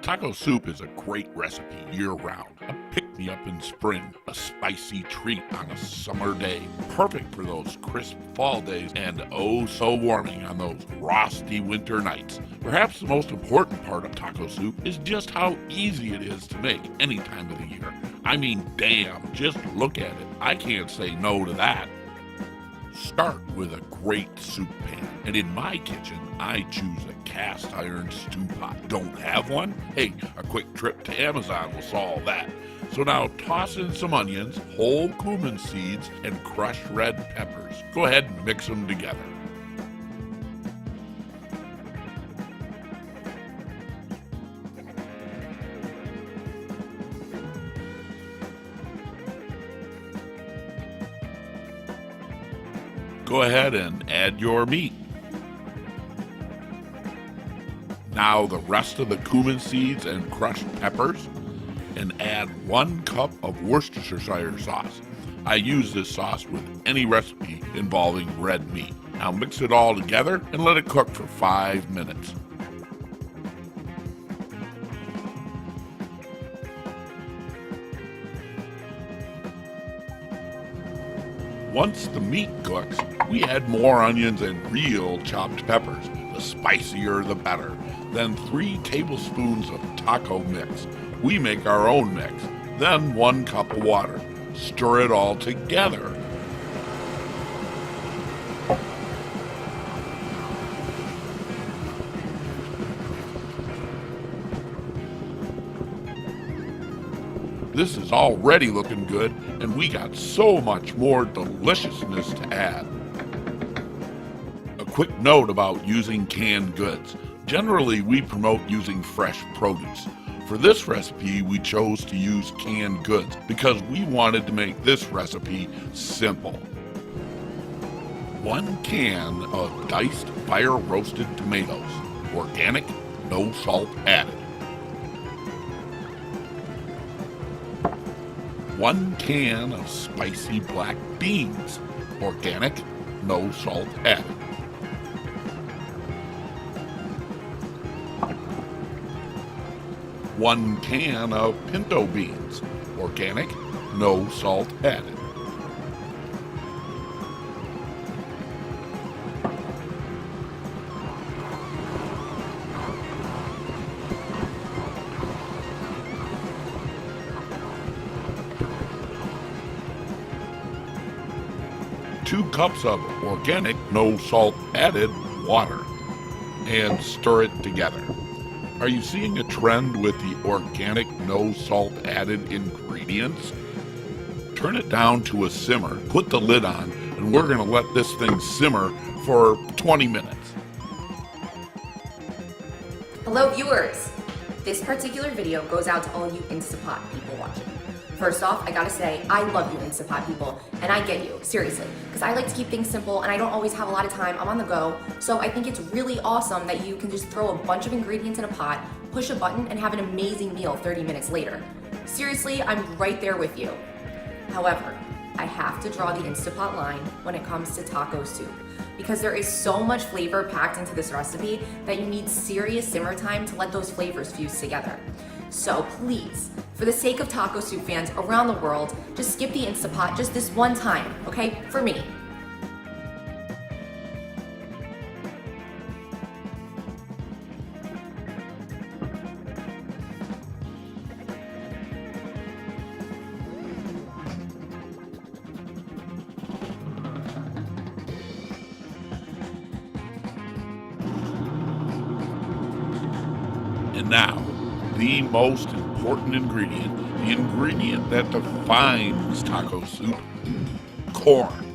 Taco soup is a great recipe year-round. A pick-me-up in spring, a spicy treat on a summer day, perfect for those crisp fall days, and oh so warming on those frosty winter nights. Perhaps the most important part of taco soup is just how easy it is to make any time of the year. I mean, damn, just look at it. I can't say no to that. Start with a great soup pan, and in my kitchen, I choose a cast iron stew pot. Don't have one? Hey, a quick trip to Amazon will solve that. So now toss in some onions, whole cumin seeds, and crushed red peppers. Go ahead and mix them together. Go ahead and add your meat. Now the rest of the cumin seeds and crushed peppers, and add 1 cup of Worcestershire sauce. I use this sauce with any recipe involving red meat. Now mix it all together and let it cook for 5 minutes. Once the meat cooks, we add more onions and real chopped peppers. The spicier the better. Then 3 tablespoons of taco mix. We make our own mix. Then 1 cup of water. Stir it all together. This is already looking good, and we got so much more deliciousness to add. A quick note about using canned goods. Generally, we promote using fresh produce. For this recipe, we chose to use canned goods because we wanted to make this recipe simple. 1 can of diced fire-roasted tomatoes, organic, no salt added. 1 can of spicy black beans, organic, no salt added. 1 can of pinto beans, organic, no salt added. 2 cups of organic, no salt added water, and stir it together. Are you seeing a trend with the organic, no salt added ingredients? Turn it down to a simmer, put the lid on, and we're going to let this thing simmer for 20 minutes. Hello viewers! This particular video goes out to all you Instapot people watching. First off, I gotta say, I love you Instapot people, and I get you, seriously, because I like to keep things simple and I don't always have a lot of time, I'm on the go, so I think it's really awesome that you can just throw a bunch of ingredients in a pot, push a button, and have an amazing meal 30 minutes later. Seriously, I'm right there with you. However, I have to draw the Instapot line when it comes to taco soup, because there is so much flavor packed into this recipe that you need serious simmer time to let those flavors fuse together. So please, for the sake of taco soup fans around the world, just skip the Instapot just this one time, okay? For me. And now, the most important ingredient, the ingredient that defines taco soup, corn.